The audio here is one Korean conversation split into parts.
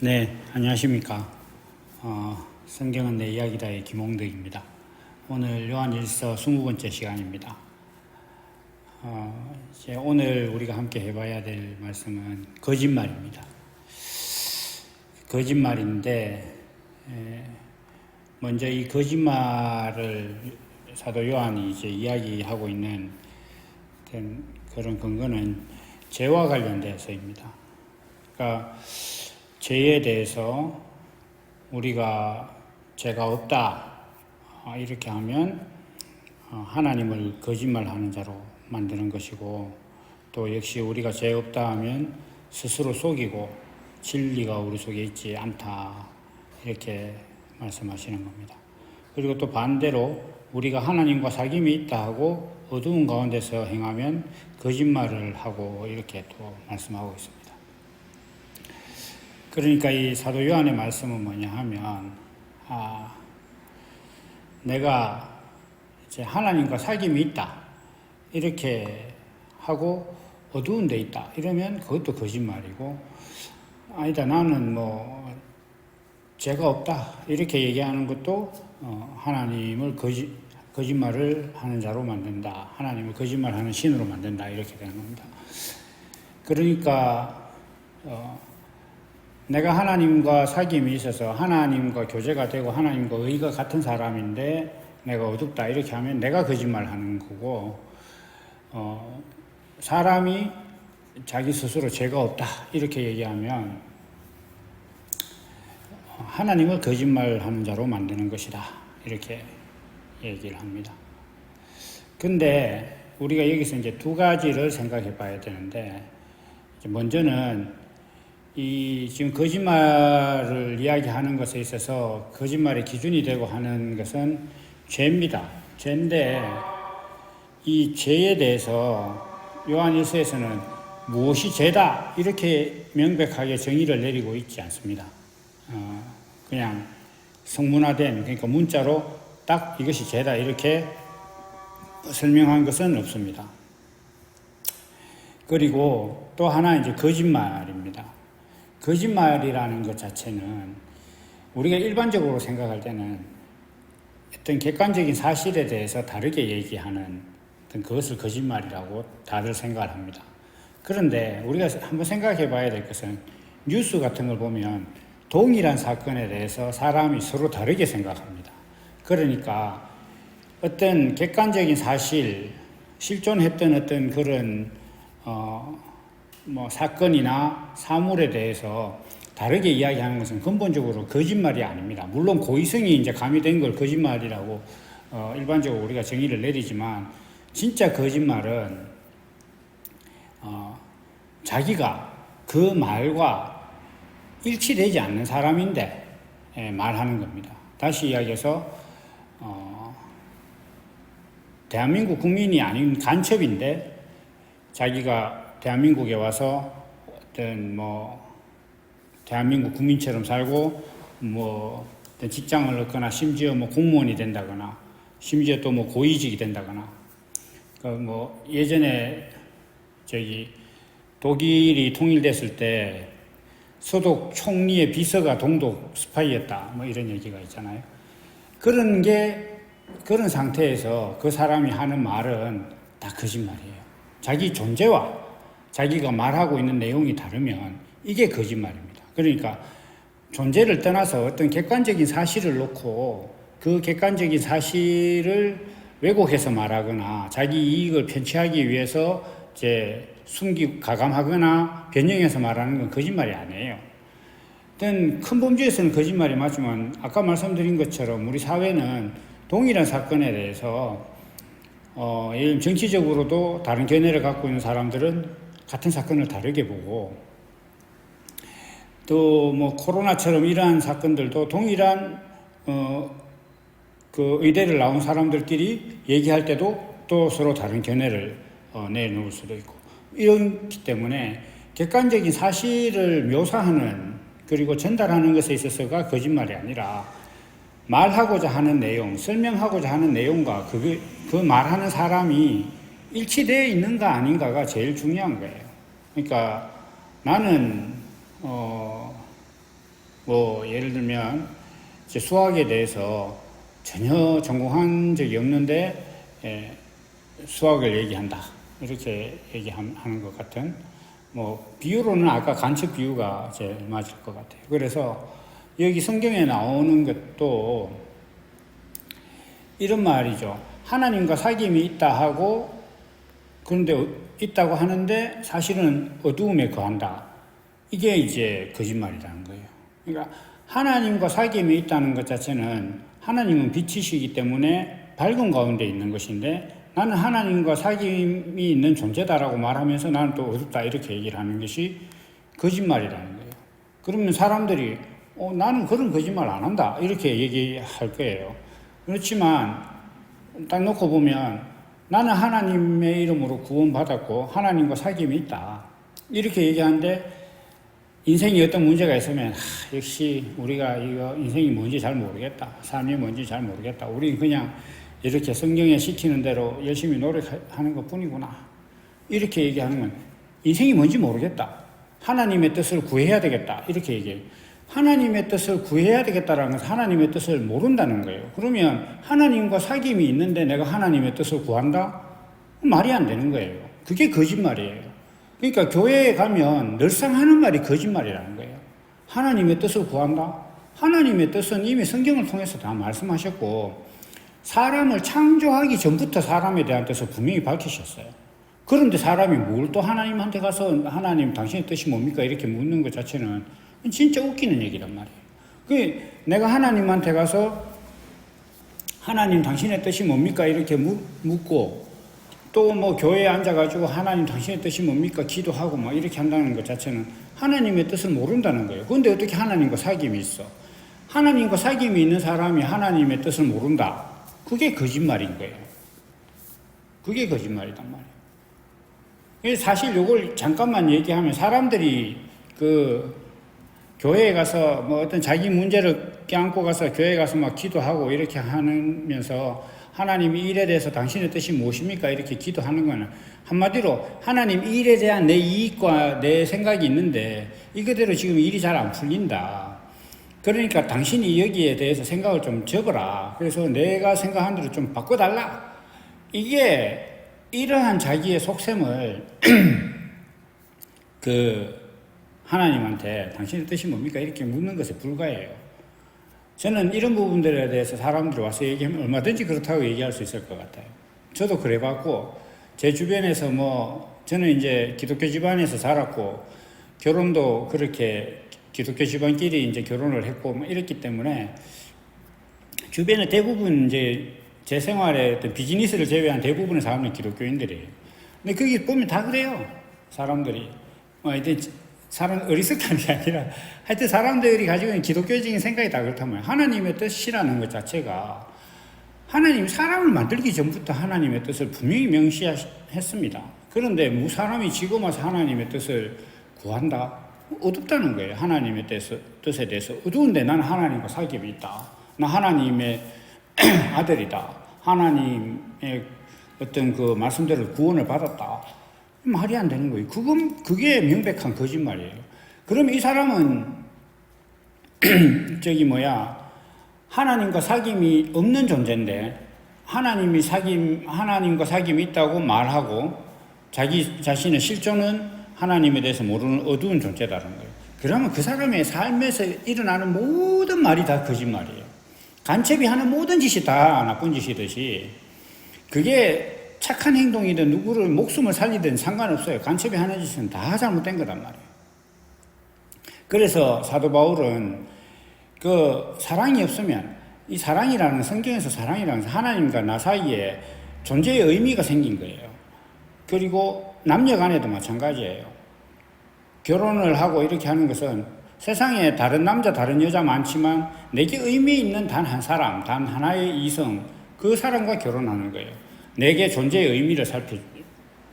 네, 안녕하십니까. 성경은 내 이야기다의 김홍덕입니다. 오늘 요한일서 20번째 시간입니다. 이제 오늘 우리가 함께 해봐야 될 말씀은 거짓말입니다. 거짓말인데, 먼저 이 거짓말을 사도 요한이 이제 이야기하고 있는 그런 근거는 죄와 관련돼서입니다. 그러니까 죄에 대해서 우리가 죄가 없다 이렇게 하면 하나님을 거짓말하는 자로 만드는 것이고, 또 역시 우리가 죄 없다 하면 스스로 속이고 진리가 우리 속에 있지 않다 이렇게 말씀하시는 겁니다. 그리고 또 반대로 우리가 하나님과 사귐이 있다 하고 어두운 가운데서 행하면 거짓말을 하고 이렇게 또 말씀하고 있습니다. 그러니까 이 사도 요한의 말씀은 뭐냐 하면, 내가 이제 하나님과 사귐이 있다 이렇게 하고 어두운 데 있다 이러면 그것도 거짓말이고, 아니다 나는 뭐 죄가 없다 이렇게 얘기하는 것도 하나님을 거짓말을 하는 자로 만든다, 하나님을 거짓말하는 신으로 만든다 이렇게 되는 겁니다. 그러니까 내가 하나님과 사귐이 있어서 하나님과 교제가 되고 하나님과 의가 같은 사람인데 내가 어둡다 이렇게 하면 내가 거짓말하는 거고, 사람이 자기 스스로 죄가 없다 이렇게 얘기하면 하나님을 거짓말하는 자로 만드는 것이다 이렇게 얘기를 합니다. 근데 우리가 여기서 이제 두 가지를 생각해 봐야 되는데, 먼저는 지금 거짓말을 이야기하는 것에 있어서 거짓말의 기준이 되고 하는 것은 죄입니다. 죄인데 이 죄에 대해서 요한일서에서는 무엇이 죄다 이렇게 명백하게 정의를 내리고 있지 않습니다. 그냥 성문화된, 그러니까 문자로 딱 이것이 죄다 이렇게 설명한 것은 없습니다. 그리고 또 하나 이제 거짓말입니다. 거짓말이라는 것 자체는 우리가 일반적으로 생각할 때는 어떤 객관적인 사실에 대해서 다르게 얘기하는 어떤 그것을 거짓말이라고 다들 생각을 합니다. 그런데 우리가 한번 생각해 봐야 될 것은, 뉴스 같은 걸 보면 동일한 사건에 대해서 사람이 서로 다르게 생각합니다. 그러니까 어떤 객관적인 사실, 실존했던 어떤 그런 사건이나 사물에 대해서 다르게 이야기하는 것은 근본적으로 거짓말이 아닙니다. 물론 고의성이 이제 가미된 걸 거짓말이라고 일반적으로 우리가 정의를 내리지만, 진짜 거짓말은 자기가 그 말과 일치되지 않는 사람인데 말하는 겁니다. 다시 이야기해서 대한민국 국민이 아닌 간첩인데 자기가 대한민국에 와서 어떤 대한민국 국민처럼 살고 어떤 직장을 얻거나 심지어 공무원이 된다거나 심지어 또 고위직이 된다거나, 예전에 독일이 통일됐을 때 서독 총리의 비서가 동독 스파이였다 이런 얘기가 있잖아요. 그런 상태에서 그 사람이 하는 말은 다 거짓말이에요. 자기 존재와 자기가 말하고 있는 내용이 다르면 이게 거짓말입니다. 그러니까 존재를 떠나서 어떤 객관적인 사실을 놓고 그 객관적인 사실을 왜곡해서 말하거나 자기 이익을 편취하기 위해서 가감하거나 변형해서 말하는 건 거짓말이 아니에요. 어떤 큰 범주에서는 거짓말이 맞지만, 아까 말씀드린 것처럼 우리 사회는 동일한 사건에 대해서 예를 들면 정치적으로도 다른 견해를 갖고 있는 사람들은 같은 사건을 다르게 보고, 또 코로나처럼 이러한 사건들도 동일한 그 의대를 나온 사람들끼리 얘기할 때도 또 서로 다른 견해를 내놓을 수도 있고, 이렇기 때문에 객관적인 사실을 묘사하는 그리고 전달하는 것에 있어서가 거짓말이 아니라 말하고자 하는 내용, 설명하고자 하는 내용과 그 말하는 사람이 일치되어 있는가 아닌가가 제일 중요한 거예요. 그러니까 나는 뭐 예를 들면 이제 수학에 대해서 전혀 전공한 적이 없는데 수학을 얘기한다 이렇게 얘기하는 것 같은 뭐 비유로는 아까 간첩 비유가 제일 맞을 것 같아요. 그래서 여기 성경에 나오는 것도 이런 말이죠. 하나님과 사귐이 있다 하고 그런데 있다고 하는데 사실은 어두움에 거한다. 이게 이제 거짓말이라는 거예요. 그러니까 하나님과 사귐이 있다는 것 자체는 하나님은 빛이시기 때문에 밝은 가운데 있는 것인데 나는 하나님과 사귐이 있는 존재다라고 말하면서 나는 또 어둡다 이렇게 얘기를 하는 것이 거짓말이라는 거예요. 그러면 사람들이 나는 그런 거짓말 안 한다 이렇게 얘기할 거예요. 그렇지만 딱 놓고 보면 나는 하나님의 이름으로 구원받았고 하나님과 사귐이 있다 이렇게 얘기하는데 인생에 어떤 문제가 있으면 역시 우리가 이거 인생이 뭔지 잘 모르겠다, 삶이 뭔지 잘 모르겠다, 우리 그냥 이렇게 성경에 시키는 대로 열심히 노력하는 것 뿐이구나 이렇게 얘기하는 건 인생이 뭔지 모르겠다, 하나님의 뜻을 구해야 되겠다 이렇게 얘기해요. 하나님의 뜻을 구해야 되겠다라는 것은 하나님의 뜻을 모른다는 거예요. 그러면 하나님과 사귐이 있는데 내가 하나님의 뜻을 구한다? 말이 안 되는 거예요. 그게 거짓말이에요. 그러니까 교회에 가면 늘상 하는 말이 거짓말이라는 거예요. 하나님의 뜻을 구한다? 하나님의 뜻은 이미 성경을 통해서 다 말씀하셨고 사람을 창조하기 전부터 사람에 대한 뜻을 분명히 밝히셨어요. 그런데 사람이 뭘 또 하나님한테 가서 하나님 당신의 뜻이 뭡니까? 이렇게 묻는 것 자체는 진짜 웃기는 얘기란 말이에요. 내가 하나님한테 가서 하나님 당신의 뜻이 뭡니까? 이렇게 묻고 또 뭐 교회에 앉아가지고 하나님 당신의 뜻이 뭡니까? 기도하고 막 이렇게 한다는 것 자체는 하나님의 뜻을 모른다는 거예요. 그런데 어떻게 하나님과 사귐이 있어? 하나님과 사귐이 있는 사람이 하나님의 뜻을 모른다. 그게 거짓말인 거예요. 그게 거짓말이란 말이에요. 사실 이걸 잠깐만 얘기하면 사람들이 교회에 가서 뭐 어떤 자기 문제를 껴안고 가서 교회에 가서 막 기도하고 이렇게 하면서 하나님 이 일에 대해서 당신의 뜻이 무엇입니까? 이렇게 기도하는 거는 한마디로 하나님 이 일에 대한 내 이익과 내 생각이 있는데 이거대로 지금 일이 잘 안 풀린다. 그러니까 당신이 여기에 대해서 생각을 좀 적어라. 그래서 내가 생각한 대로 좀 바꿔달라. 이게 이러한 자기의 속셈을 하나님한테 당신의 뜻이 뭡니까? 이렇게 묻는 것에 불과해요. 저는 이런 부분들에 대해서 사람들이 와서 얘기하면 얼마든지 그렇다고 얘기할 수 있을 것 같아요. 저도 그래봤고, 제 주변에서 저는 이제 기독교 집안에서 자랐고, 결혼도 그렇게 기독교 집안끼리 이제 결혼을 했고, 이랬기 때문에, 주변에 대부분 이제 제 생활에 어떤 비즈니스를 제외한 대부분의 사람은 기독교인들이에요. 근데 거기 보면 다 그래요. 사람들이. 이제 사람 어리석다는 게 아니라 하여튼 사람들이 가지고 있는 기독교적인 생각이 다 그렇다면 하나님의 뜻이라는 것 자체가 하나님이 사람을 만들기 전부터 하나님의 뜻을 분명히 명시했습니다. 그런데 사람이 지금 와서 하나님의 뜻을 구한다? 어둡다는 거예요. 하나님의 뜻에 대해서 어두운데 나는 하나님과 사귐이 있다. 나 하나님의 아들이다. 하나님의 어떤 그 말씀대로 구원을 받았다. 말이 안 되는 거예요. 그게 명백한 거짓말이에요. 그럼 이 사람은, 하나님과 사귐이 없는 존재인데, 하나님과 사귐이 있다고 말하고, 자기 자신의 실존은 하나님에 대해서 모르는 어두운 존재다는 거예요. 그러면 그 사람의 삶에서 일어나는 모든 말이 다 거짓말이에요. 간첩이 하는 모든 짓이 다 나쁜 짓이듯이, 그게 착한 행동이든 누구를 목숨을 살리든 상관없어요. 간첩이 하는 짓은 다 잘못된 거란 말이에요. 그래서 사도 바울은 사랑이 없으면 이 사랑이라는 성경에서 사랑이라는 하나님과 나 사이에 존재의 의미가 생긴 거예요. 그리고 남녀 간에도 마찬가지예요. 결혼을 하고 이렇게 하는 것은 세상에 다른 남자 다른 여자 많지만 내게 의미 있는 단 한 사람, 단 하나의 이성, 그 사람과 결혼하는 거예요. 내게 존재의 의미를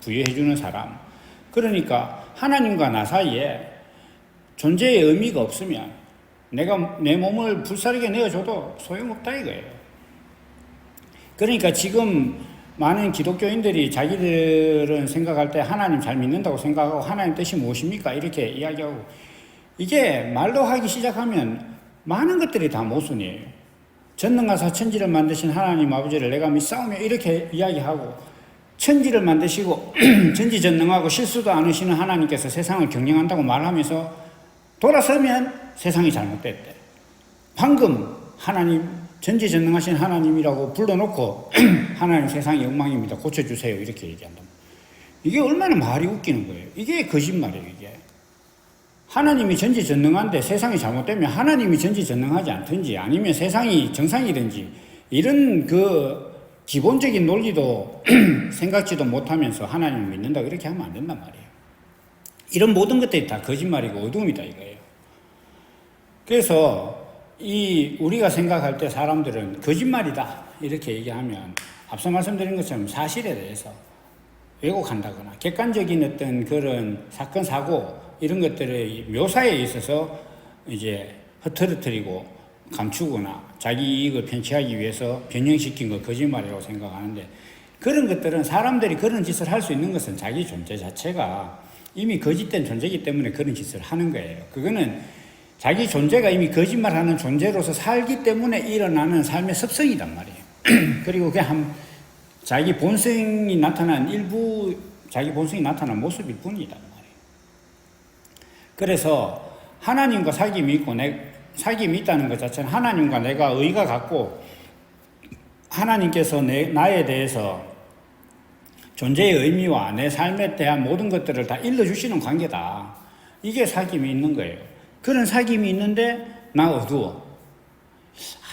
부여해주는 사람. 그러니까 하나님과 나 사이에 존재의 의미가 없으면 내가 내 몸을 불사르게 내어줘도 소용없다 이거예요. 그러니까 지금 많은 기독교인들이 자기들은 생각할 때 하나님 잘 믿는다고 생각하고 하나님 뜻이 무엇입니까? 이렇게 이야기하고 이게 말로 하기 시작하면 많은 것들이 다 모순이에요. 전능하사 천지를 만드신 하나님 아버지를 내가 믿사오며 이렇게 이야기하고, 천지를 만드시고 전지전능하고 실수도 않으시는 하나님께서 세상을 경영한다고 말하면서 돌아서면 세상이 잘못됐대. 방금 하나님, 전지전능하신 하나님이라고 불러놓고 하나님 세상이 엉망입니다, 고쳐주세요, 이렇게 얘기한다. 이게 얼마나 말이 웃기는 거예요. 이게 거짓말이에요. 이게 하나님이 전지전능한데 세상이 잘못되면 하나님이 전지전능하지 않든지 아니면 세상이 정상이든지 이런 그 기본적인 논리도 생각지도 못하면서 하나님을 믿는다, 이렇게 하면 안 된단 말이에요. 이런 모든 것들이 다 거짓말이고 어둠이다 이거예요. 그래서 우리가 생각할 때 사람들은 거짓말이다 이렇게 얘기하면 앞서 말씀드린 것처럼 사실에 대해서 왜곡한다거나 객관적인 어떤 그런 사건 사고 이런 것들의 묘사에 있어서 이제 흐트러뜨리고 감추거나 자기 이익을 편취하기 위해서 변형시킨 거 거짓말이라고 생각하는데, 그런 것들은 사람들이 그런 짓을 할 수 있는 것은 자기 존재 자체가 이미 거짓된 존재이기 때문에 그런 짓을 하는 거예요. 그거는 자기 존재가 이미 거짓말하는 존재로서 살기 때문에 일어나는 삶의 습성이란 말이에요. 그리고 그냥 자기 본성이 나타난 일부, 자기 본성이 나타난 모습일 뿐이란 말이에요. 그래서 하나님과 사귐이 있고 사귐이 있다는 것 자체는 하나님과 내가 의가 같고 하나님께서 나에 대해서 존재의 의미와 내 삶에 대한 모든 것들을 다 일러주시는 관계다. 이게 사귐이 있는 거예요. 그런 사귐이 있는데 나 어두워.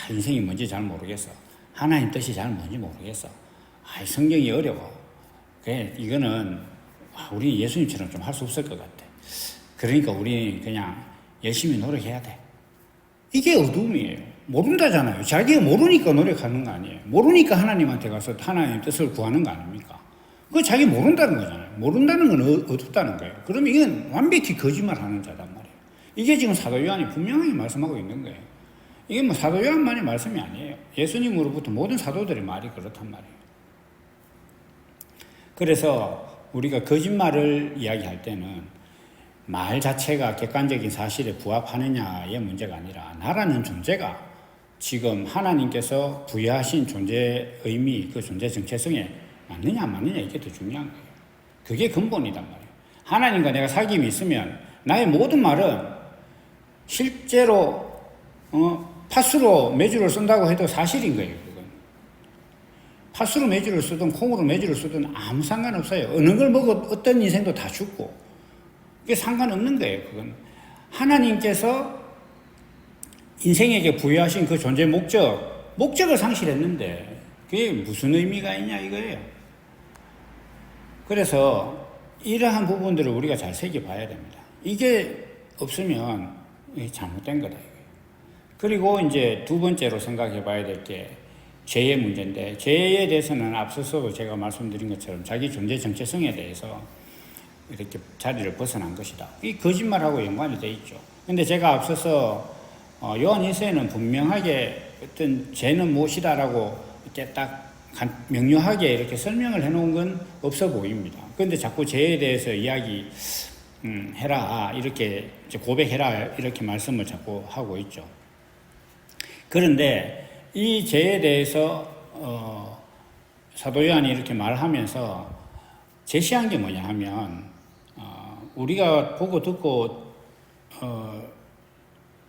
인생이 뭔지 잘 모르겠어. 하나님 뜻이 잘 뭔지 모르겠어. 성경이 어려워. 이거는 우리 예수님처럼 좀 할 수 없을 것 같아. 그러니까 우리 그냥 열심히 노력해야 돼. 이게 어둠이에요. 모른다잖아요. 자기가 모르니까 노력하는 거 아니에요. 모르니까 하나님한테 가서 하나님의 뜻을 구하는 거 아닙니까? 그거 자기 모른다는 거잖아요. 모른다는 건 어둡다는 거예요. 그러면 이건 완벽히 거짓말하는 자단 말이에요. 이게 지금 사도 요한이 분명하게 말씀하고 있는 거예요. 이게 뭐 사도 요한만의 말씀이 아니에요. 예수님으로부터 모든 사도들의 말이 그렇단 말이에요. 그래서 우리가 거짓말을 이야기할 때는 말 자체가 객관적인 사실에 부합하느냐의 문제가 아니라 나라는 존재가 지금 하나님께서 부여하신 존재 의미, 그 존재 정체성에 맞느냐 안 맞느냐, 이게 더 중요한 거예요. 그게 근본이단 말이에요. 하나님과 내가 사귐이 있으면 나의 모든 말은 실제로 팥으로 메주를 쓴다고 해도 사실인 거예요. 그건 팥으로 메주를 쓰든 콩으로 메주를 쓰든 아무 상관없어요. 어느 걸 먹어 어떤 인생도 다 죽고 그게 상관없는 거예요. 그건 하나님께서 인생에게 부여하신 그 존재 목적을 상실했는데 그게 무슨 의미가 있냐 이거예요. 그래서 이러한 부분들을 우리가 잘 새겨봐야 됩니다. 이게 없으면 잘못된 거다 이거예요. 그리고 이제 두 번째로 생각해봐야 될 게 죄의 문제인데, 죄에 대해서는 앞서서도 제가 말씀드린 것처럼 자기 존재 정체성에 대해서 이렇게 자리를 벗어난 것이다. 이 거짓말하고 연관이 돼 있죠. 근데 제가 앞서서 요한 1세는 분명하게 어떤 죄는 무엇이다라고 이렇게 딱 명료하게 이렇게 설명을 해놓은 건 없어 보입니다. 그런데 자꾸 죄에 대해서 이야기 해라, 이렇게 고백해라, 이렇게 말씀을 자꾸 하고 있죠. 그런데 이 죄에 대해서 사도 요한이 이렇게 말하면서 제시한 게 뭐냐 하면 우리가 보고 듣고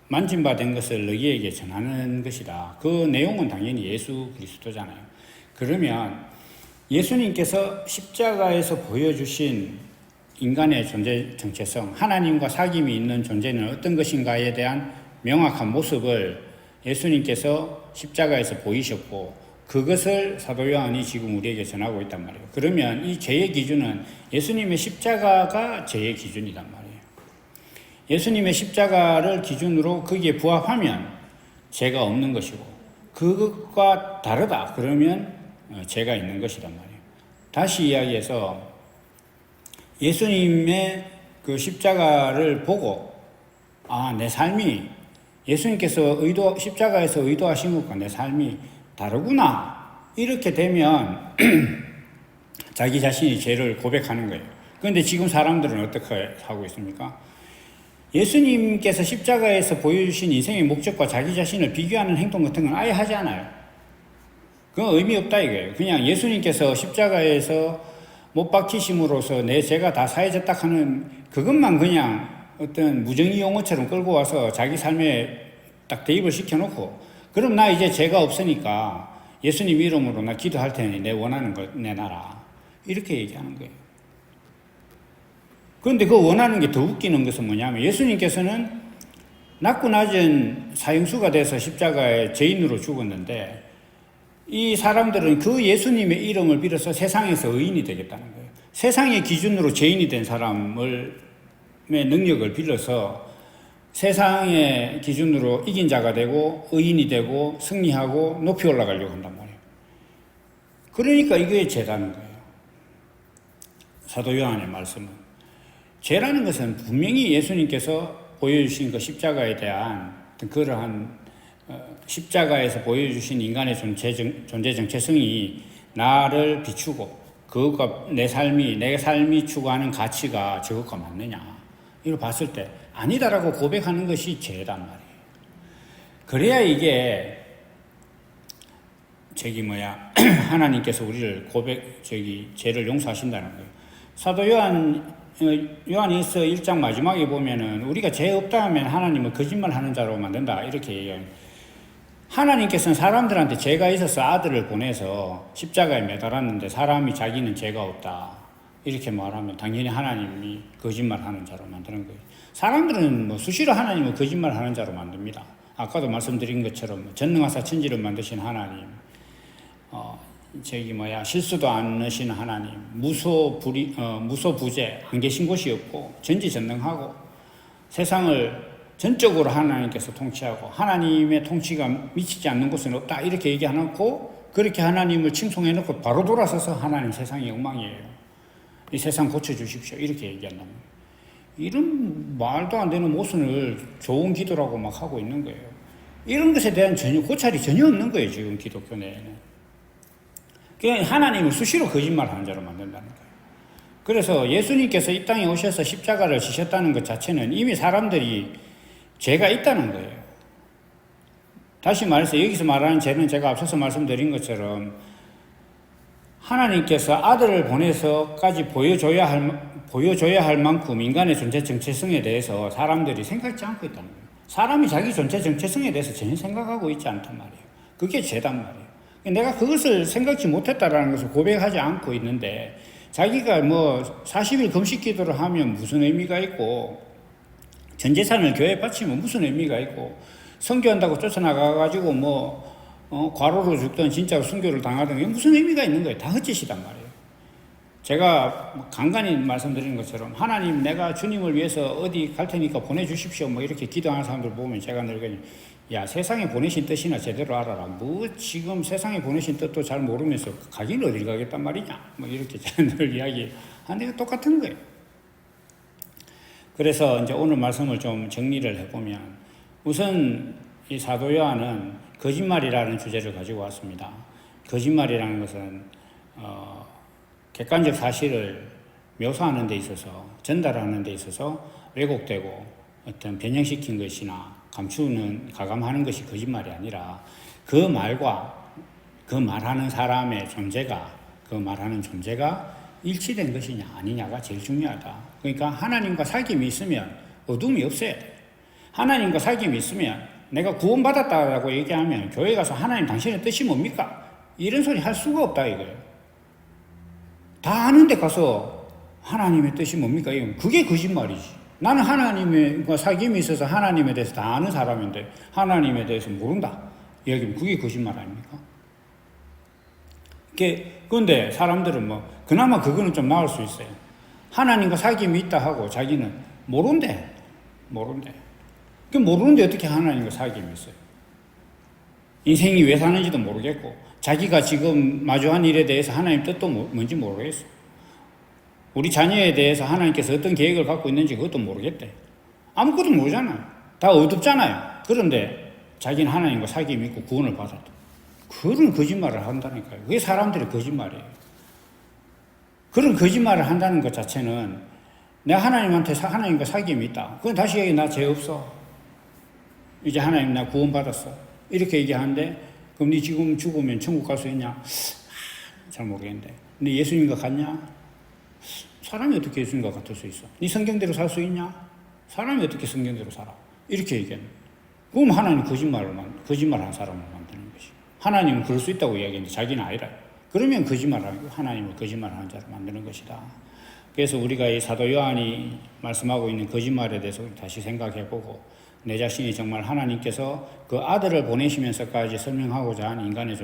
만진바된 것을 너희에게 전하는 것이다. 그 내용은 당연히 예수 그리스도잖아요. 그러면 예수님께서 십자가에서 보여주신 인간의 존재 정체성, 하나님과 사귐이 있는 존재는 어떤 것인가에 대한 명확한 모습을 예수님께서 십자가에서 보이셨고, 그것을 사도 요한이 지금 우리에게 전하고 있단 말이에요. 그러면 이 죄의 기준은 예수님의 십자가가 죄의 기준이란 말이에요. 예수님의 십자가를 기준으로 거기에 부합하면 죄가 없는 것이고, 그것과 다르다 그러면 죄가 있는 것이란 말이에요. 다시 이야기해서 예수님의 그 십자가를 보고 내 삶이 예수님께서 십자가에서 의도하신 것과 내 삶이 다르구나, 이렇게 되면 자기 자신이 죄를 고백하는 거예요. 그런데 지금 사람들은 어떻게 하고 있습니까? 예수님께서 십자가에서 보여주신 인생의 목적과 자기 자신을 비교하는 행동 같은 건 아예 하지 않아요. 그건 의미 없다 이거예요. 그냥 예수님께서 십자가에서 못 박히심으로써 내 죄가 다 사해졌다 하는 그것만 그냥 어떤 무정의 용어처럼 끌고 와서 자기 삶에 딱 대입을 시켜놓고, 그럼 나 이제 죄가 없으니까 예수님 이름으로 나 기도할 테니 내 원하는 거 내놔라, 이렇게 얘기하는 거예요. 그런데 그 원하는 게 더 웃기는 것은 뭐냐면, 예수님께서는 낮고 낮은 사형수가 돼서 십자가에 죄인으로 죽었는데, 이 사람들은 그 예수님의 이름을 빌어서 세상에서 의인이 되겠다는 거예요. 세상의 기준으로 죄인이 된 사람의 능력을 빌려서 세상의 기준으로 이긴 자가 되고 의인이 되고 승리하고 높이 올라가려고 한단 말이에요. 그러니까 이게 죄라는 거예요. 사도 요한의 말씀은, 죄라는 것은 분명히 예수님께서 보여주신 그 십자가에 대한 그러한 십자가에서 보여주신 인간의 존재 정체성이 나를 비추고, 그것과 내 삶이 추구하는 가치가 저것과 맞느냐, 이걸 봤을 때 아니다라고 고백하는 것이 죄단 말이에요. 그래야 이게 하나님께서 우리를 죄를 용서하신다는 거예요. 사도 요한일서 1장 마지막에 보면은 우리가 죄 없다 하면 하나님은 거짓말하는 자로 만든다, 이렇게 얘기해요. 하나님께서는 사람들한테 죄가 있어서 아들을 보내서 십자가에 매달았는데, 사람이 자기는 죄가 없다 이렇게 말하면 당연히 하나님이 거짓말하는 자로 만드는 거예요. 사람들은 수시로 하나님을 거짓말하는 자로 만듭니다. 아까도 말씀드린 것처럼 전능하사 천지를 만드신 하나님, 실수도 안 넣으신 하나님, 무소부재, 안 계신 곳이 없고 전지전능하고 세상을 전적으로 하나님께서 통치하고 하나님의 통치가 미치지 않는 곳은 없다, 이렇게 얘기해놓고, 그렇게 하나님을 칭송해놓고 바로 돌아서서 하나님 세상이 엉망이에요, 이 세상 고쳐주십시오, 이렇게 얘기한다면, 이런 말도 안 되는 모순을 좋은 기도라고 막 하고 있는 거예요. 이런 것에 대한 고찰이 전혀 없는 거예요, 지금 기독교 내에는. 그냥 하나님을 수시로 거짓말하는 자로 만든다는 거예요. 그래서 예수님께서 이 땅에 오셔서 십자가를 지셨다는 것 자체는 이미 사람들이 죄가 있다는 거예요. 다시 말해서 여기서 말하는 죄는 제가 앞서서 말씀드린 것처럼 하나님께서 아들을 보내서까지 보여줘야 할 만큼 인간의 존재 정체성에 대해서 사람들이 생각지 않고 있다는 거예요. 사람이 자기 존재 정체성에 대해서 전혀 생각하고 있지 않단 말이에요. 그게 죄단 말이에요. 내가 그것을 생각지 못했다라는 것을 고백하지 않고 있는데, 자기가 40일 금식 기도를 하면 무슨 의미가 있고, 전 재산을 교회에 바치면 무슨 의미가 있고, 선교한다고 쫓아나가가지고 과로로 죽든 진짜로 순교를 당하든 이게 무슨 의미가 있는 거예요. 다 헛짓이단 말이에요. 제가 간간히 말씀드리는 것처럼, 하나님 내가 주님을 위해서 어디 갈 테니까 보내주십시오 이렇게 기도하는 사람들 보면 제가 늘 야, 세상에 보내신 뜻이나 제대로 알아라. 지금 세상에 보내신 뜻도 잘 모르면서 가긴 어딜 가겠단 말이냐, 이렇게 제가 늘 이야기하는 게 똑같은 거예요. 그래서 이제 오늘 말씀을 좀 정리를 해보면, 우선 이 사도 요한은 거짓말이라는 주제를 가지고 왔습니다. 거짓말이라는 것은 객관적 사실을 묘사하는 데 있어서, 전달하는 데 있어서 왜곡되고 어떤 변형시킨 것이나 가감하는 것이 거짓말이 아니라, 그 말과 그 말하는 사람의 존재가, 그 말하는 존재가 일치된 것이냐 아니냐가 제일 중요하다. 그러니까 하나님과 사귐이 있으면 어둠이 없어야 돼. 하나님과 사귐이 있으면 내가 구원받았다라고 얘기하면 교회 가서 하나님 당신의 뜻이 뭡니까? 이런 소리 할 수가 없다 이거예요. 다 아는데 가서 하나님의 뜻이 뭡니까? 그게 거짓말이지. 나는 하나님과 사귐이 있어서 하나님에 대해서 다 아는 사람인데 하나님에 대해서 모른다, 여기면 그게 거짓말 아닙니까? 그런데 사람들은 그나마 그거는 좀 나을 수 있어요. 하나님과 사귐이 있다 하고 자기는 모른대. 모르는데 어떻게 하나님과 사귐이 있어요? 인생이 왜 사는지도 모르겠고, 자기가 지금 마주한 일에 대해서 하나님 뜻도 뭔지 모르겠어. 우리 자녀에 대해서 하나님께서 어떤 계획을 갖고 있는지 그것도 모르겠대. 아무것도 모르잖아요. 다 어둡잖아요. 그런데 자기는 하나님과 사귐이 있고 구원을 받았다. 그런 거짓말을 한다니까요. 그게 사람들의 거짓말이에요. 그런 거짓말을 한다는 것 자체는 내가 하나님한테 하나님과 사귐이 있다. 그건 다시 얘기 나 죄 없어. 이제 하나님 나 구원받았어. 이렇게 얘기하는데 그럼 네 지금 죽으면 천국 갈 수 있냐? 잘 모르겠는데. 근데 예수님과 같냐? 사람이 어떻게 예수님과 같을 수 있어? 네 성경대로 살 수 있냐? 사람이 어떻게 성경대로 살아? 이렇게 얘기하는. 그럼 하나님 거짓말하는 사람을 만드는 것이. 하나님은 그럴 수 있다고 이야기했는데 자기는 아니라. 그러면 하나님을 거짓말하는 자를 만드는 것이다. 그래서 우리가 이 사도 요한이 말씀하고 있는 거짓말에 대해서 다시 생각해보고 내 자신이 정말 하나님께서 그 아들을 보내시면서까지 설명하고자 한 인간의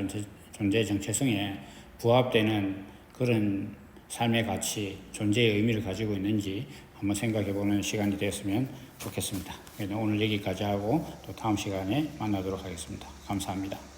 존재 정체성에 부합되는 그런 삶의 가치, 존재의 의미를 가지고 있는지 한번 생각해보는 시간이 되었으면 좋겠습니다. 오늘 여기까지 하고 또 다음 시간에 만나도록 하겠습니다. 감사합니다.